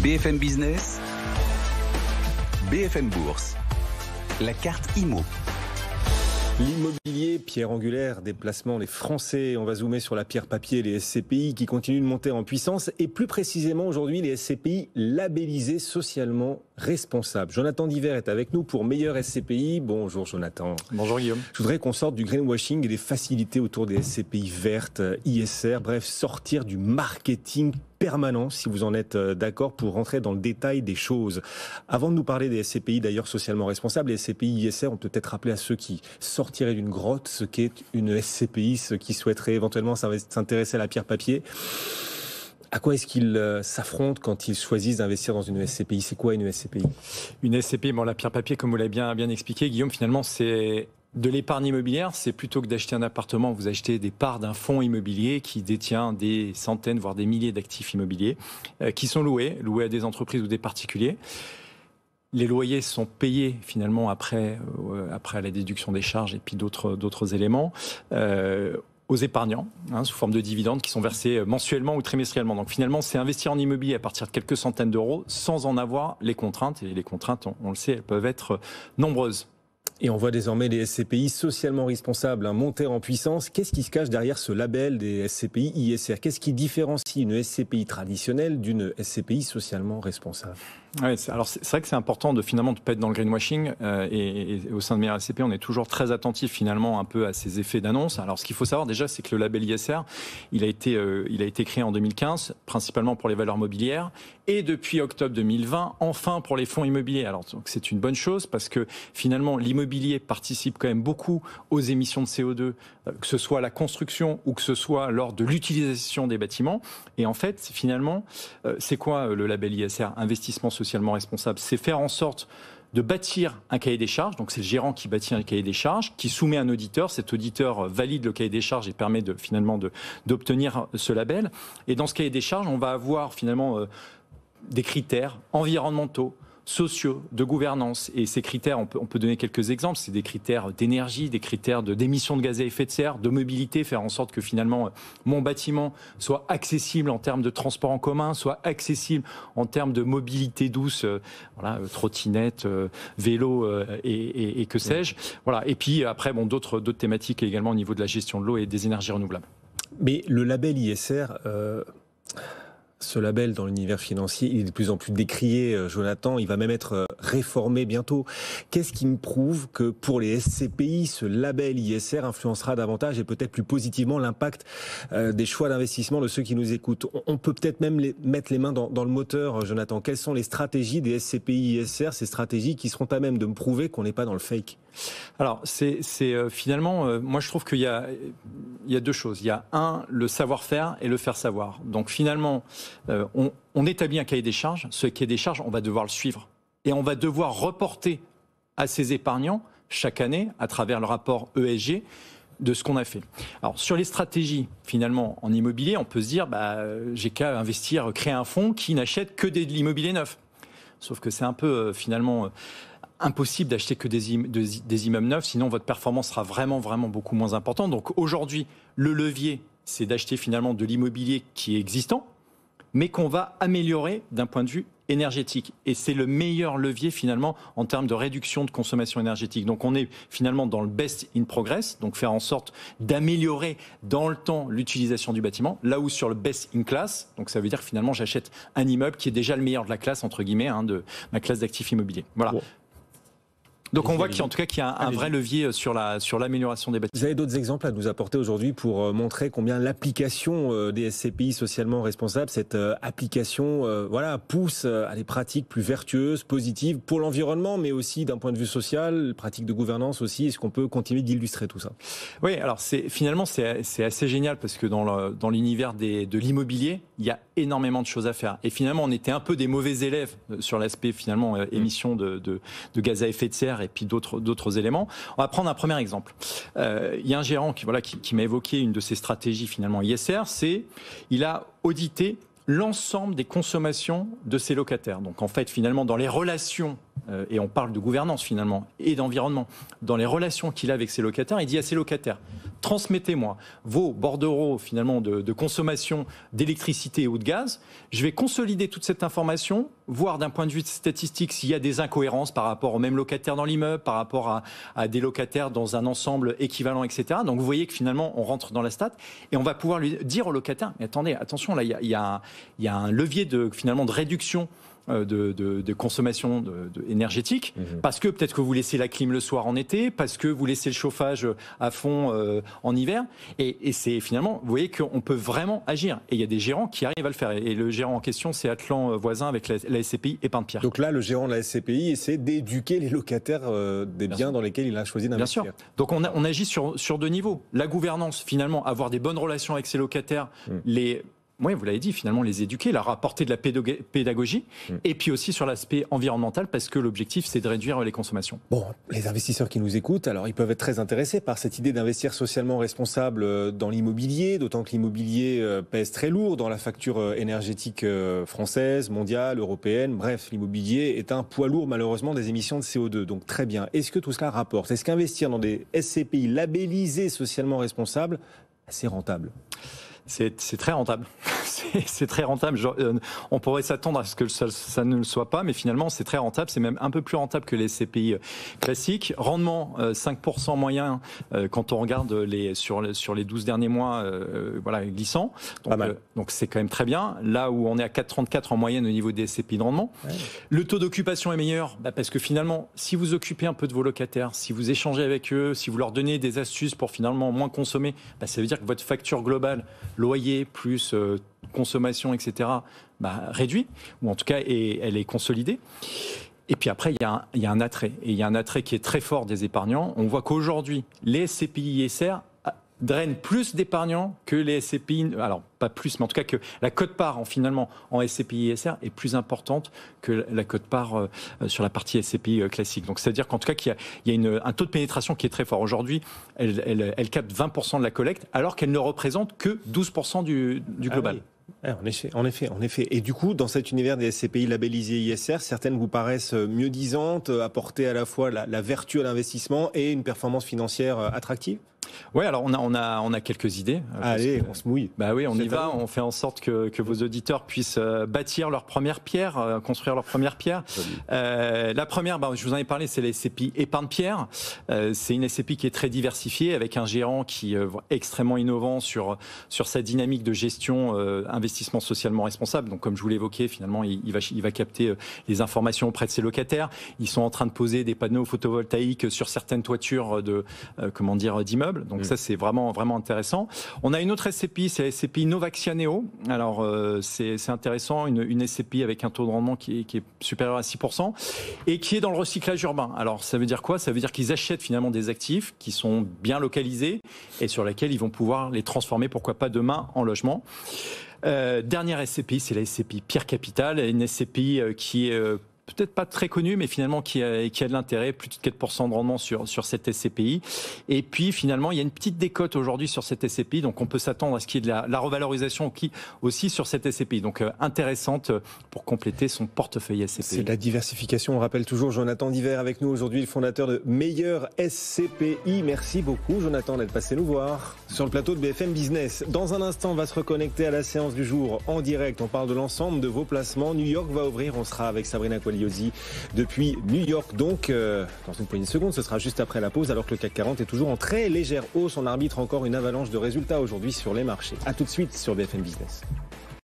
BFM Business, BFM Bourse, la carte IMO. L'immobilier, pierre angulaire des placements, les Français. On va zoomer sur la pierre papier, les SCPI qui continuent de monter en puissance et plus précisément aujourd'hui les SCPI labellisés socialement responsables. Jonathan Diver est avec nous pour Meilleur SCPI. Bonjour Jonathan. Bonjour Guillaume. Je voudrais qu'on sorte du greenwashing et des facilités autour des SCPI vertes, ISR, bref, sortir du marketing permanent, si vous en êtes d'accord, pour rentrer dans le détail des choses. Avant de nous parler des SCPI d'ailleurs socialement responsables, les SCPI ISR, on peut peut-être rappeler à ceux qui sortiraient d'une grotte ce qu'est une SCPI, ceux qui souhaiteraient éventuellement s'intéresser à la pierre papier. À quoi est-ce qu'ils s'affrontent quand ils choisissent d'investir dans une SCPI? C'est quoi une SCPI? Une SCPI, bon, la pierre papier, comme vous l'avez bien expliqué, Guillaume, finalement, c'est de l'épargne immobilière. C'est plutôt que d'acheter un appartement, vous achetez des parts d'un fonds immobilier qui détient des centaines, voire des milliers d'actifs immobiliers qui sont loués à des entreprises ou des particuliers. Les loyers sont payés finalement après la déduction des charges et puis d'autres éléments. Aux épargnants, sous forme de dividendes qui sont versés mensuellement ou trimestriellement. Donc finalement, c'est investir en immobilier à partir de quelques centaines d'euros sans en avoir les contraintes. Et les contraintes, on le sait, elles peuvent être nombreuses. Et on voit désormais les SCPI socialement responsables monter en puissance. Qu'est-ce qui se cache derrière ce label des SCPI ISR? Qu'est-ce qui différencie une SCPI traditionnelle d'une SCPI socialement responsable? Ouais, alors c'est vrai que c'est important de finalement de pas être dans le greenwashing et au sein de Meilleur SCPI, on est toujours très attentif finalement un peu à ces effets d'annonce. Alors ce qu'il faut savoir déjà, c'est que le label ISR, il a été créé en 2015, principalement pour les valeurs mobilières, et depuis octobre 2020, enfin pour les fonds immobiliers. Alors donc c'est une bonne chose parce que finalement l'immobilier participe quand même beaucoup aux émissions de CO2, que ce soit la construction ou que ce soit lors de l'utilisation des bâtiments. Et en fait, finalement, c'est quoi le label ISR, investissement socialement responsable? C'est faire en sorte de bâtir un cahier des charges. Donc c'est le gérant qui bâtit un cahier des charges, qui soumet un auditeur. Cet auditeur valide le cahier des charges et permet finalement d'obtenir ce label. Et dans ce cahier des charges, on va avoir finalement des critères environnementaux, sociaux, de gouvernance. Et ces critères, on peut donner quelques exemples. C'est des critères d'énergie, des critères d'émissions de gaz à effet de serre, de mobilité, faire en sorte que finalement mon bâtiment soit accessible en termes de transport en commun, soit accessible en termes de mobilité douce, trottinette, vélo et que sais-je. Voilà. Et puis après, d'autres thématiques également au niveau de la gestion de l'eau et des énergies renouvelables. Mais le label ISR... Ce label dans l'univers financier, il est de plus en plus décrié, Jonathan, il va même être réformé bientôt. Qu'est-ce qui me prouve que pour les SCPI, ce label ISR influencera davantage et peut-être plus positivement l'impact des choix d'investissement de ceux qui nous écoutent? On peut peut-être même mettre les mains dans le moteur, Jonathan. Quelles sont les stratégies des SCPI ISR, ces stratégies qui seront à même de me prouver qu'on n'est pas dans le fake? Alors, c'est finalement, moi je trouve qu'il y a deux choses. Il y a le savoir-faire et le faire savoir. Donc finalement, on établit un cahier des charges. Ce cahier des charges, on va devoir le suivre. Et on va devoir reporter à ces épargnants, chaque année, à travers le rapport ESG, de ce qu'on a fait. Alors, sur les stratégies, finalement, en immobilier, on peut se dire, j'ai qu'à investir, créer un fonds qui n'achète que de l'immobilier neuf. Sauf que c'est un peu, finalement... impossible d'acheter que des immeubles neufs, sinon votre performance sera vraiment beaucoup moins importante. Donc aujourd'hui, le levier, c'est d'acheter finalement de l'immobilier qui est existant, mais qu'on va améliorer d'un point de vue énergétique. Et c'est le meilleur levier finalement en termes de réduction de consommation énergétique. Donc on est finalement dans le best in progress, donc faire en sorte d'améliorer dans le temps l'utilisation du bâtiment, là où sur le best in class, donc ça veut dire que finalement j'achète un immeuble qui est déjà le meilleur de la classe, entre guillemets, de ma classe d'actifs immobiliers. Voilà. Wow. Donc on voit qu'il y a un vrai levier sur l'amélioration des bâtiments. Vous avez d'autres exemples à nous apporter aujourd'hui pour montrer combien l'application des SCPI socialement responsables, cette application pousse à des pratiques plus vertueuses, positives pour l'environnement, mais aussi d'un point de vue social, pratiques de gouvernance aussi. Est-ce qu'on peut continuer d'illustrer tout ça? Oui, alors finalement c'est assez génial parce que dans l'univers de l'immobilier, il y a énormément de choses à faire. Et finalement, on était un peu des mauvais élèves sur l'aspect finalement émissions de gaz à effet de serre et puis d'autres éléments. On va prendre un premier exemple. Il y a un gérant qui m'a évoqué une de ses stratégies finalement ISR, il a audité l'ensemble des consommations de ses locataires. Donc en fait, finalement, dans les relations, et on parle de gouvernance finalement, et d'environnement, dans les relations qu'il a avec ses locataires, il dit à ses locataires, transmettez-moi vos bordereaux finalement de consommation d'électricité ou de gaz. Je vais consolider toute cette information, voir d'un point de vue statistique s'il y a des incohérences par rapport aux mêmes locataires dans l'immeuble, par rapport à des locataires dans un ensemble équivalent, etc. Donc vous voyez que finalement on rentre dans la stat et on va pouvoir lui dire au locataire, mais attendez, attention, là il y a un levier de réduction de consommation énergétique, parce que peut-être que vous laissez la clim le soir en été, parce que vous laissez le chauffage à fond en hiver, et c'est finalement, vous voyez qu'on peut vraiment agir, et il y a des gérants qui arrivent à le faire, et le gérant en question c'est Atlan Voisin avec la SCPI Épargne Pierre. Donc là le gérant de la SCPI essaie d'éduquer les locataires des biens dans lesquels il a choisi d'investir. Bien sûr, donc on agit sur deux niveaux, la gouvernance finalement, avoir des bonnes relations avec ses locataires, oui, vous l'avez dit, finalement, les éduquer, leur apporter de la pédagogie, et puis aussi sur l'aspect environnemental, parce que l'objectif, c'est de réduire les consommations. Bon, les investisseurs qui nous écoutent, alors ils peuvent être très intéressés par cette idée d'investir socialement responsable dans l'immobilier, d'autant que l'immobilier pèse très lourd dans la facture énergétique française, mondiale, européenne. Bref, l'immobilier est un poids lourd, malheureusement, des émissions de CO2. Donc très bien. Est-ce que tout cela rapporte? Est-ce qu'investir dans des SCPI labellisés socialement responsables, c'est rentable? C'est très rentable. C'est très rentable. On pourrait s'attendre à ce que ça ne le soit pas, mais finalement, c'est très rentable. C'est même un peu plus rentable que les SCPI classiques. Rendement 5% moyen quand on regarde sur les 12 derniers mois glissant. Donc c'est quand même très bien. Là où on est à 4,34 en moyenne au niveau des SCPI de rendement. Ouais. Le taux d'occupation est meilleur parce que finalement, si vous occupez un peu de vos locataires, si vous échangez avec eux, si vous leur donnez des astuces pour finalement moins consommer, ça veut dire que votre facture globale, loyer plus consommation, etc., réduit, ou en tout cas elle est consolidée. Et puis après, il y a un attrait. Et il y a un attrait qui est très fort des épargnants. On voit qu'aujourd'hui, les SCPI ISR drainent plus d'épargnants que les SCPI, alors pas plus, mais en tout cas que la quote-part finalement en SCPI ISR est plus importante que la quote-part sur la partie SCPI classique. Donc c'est-à-dire qu'en tout cas qu'il y a un taux de pénétration qui est très fort. Aujourd'hui, elle capte 20% de la collecte, alors qu'elle ne représente que 12% du global. Ah oui. En effet. Et du coup, dans cet univers des SCPI labellisés ISR, certaines vous paraissent mieux disantes, apporter à la fois la vertu à l'investissement et une performance financière attractive? Oui, alors on a quelques idées. Allez, on se mouille. Oui, on y va. On fait en sorte que vos auditeurs puissent bâtir leur première pierre, construire leur première pierre. La première, je vous en ai parlé, c'est la SCPI Épargne Pierre. C'est une SCPI qui est très diversifiée, avec un gérant qui est extrêmement innovant sur sa dynamique de gestion investissement socialement responsable. Donc, comme je vous l'évoquais, finalement, il va capter les informations auprès de ses locataires. Ils sont en train de poser des panneaux photovoltaïques sur certaines toitures d'immeubles. Donc ça, c'est vraiment intéressant. On a une autre SCPI, c'est la SCPI Novaxia Neo. Alors, c'est intéressant, une SCPI avec un taux de rendement qui est supérieur à 6% et qui est dans le recyclage urbain. Alors, ça veut dire quoi? Ça veut dire qu'ils achètent finalement des actifs qui sont bien localisés et sur lesquels ils vont pouvoir les transformer, pourquoi pas demain, en logement. Dernière SCPI, c'est la SCPI Pierre Capital, une SCPI qui est peut-être pas très connu, mais finalement qui a de l'intérêt, plus de 4% de rendement sur cette SCPI. Et puis finalement, il y a une petite décote aujourd'hui sur cette SCPI, donc on peut s'attendre à ce qu'il y ait de la revalorisation aussi sur cette SCPI. Donc intéressante pour compléter son portefeuille SCPI. C'est de la diversification. On rappelle toujours Jonathan Diver avec nous aujourd'hui, le fondateur de Meilleur SCPI. Merci beaucoup Jonathan d'être passé nous voir sur le plateau de BFM Business. Dans un instant, on va se reconnecter à la séance du jour en direct. On parle de l'ensemble de vos placements. New York va ouvrir. On sera avec Sabrina Quagliosi depuis New York. Donc, dans une poignée de secondes, ce sera juste après la pause, alors que le CAC 40 est toujours en très légère hausse. On arbitre encore une avalanche de résultats aujourd'hui sur les marchés. À tout de suite sur BFM Business.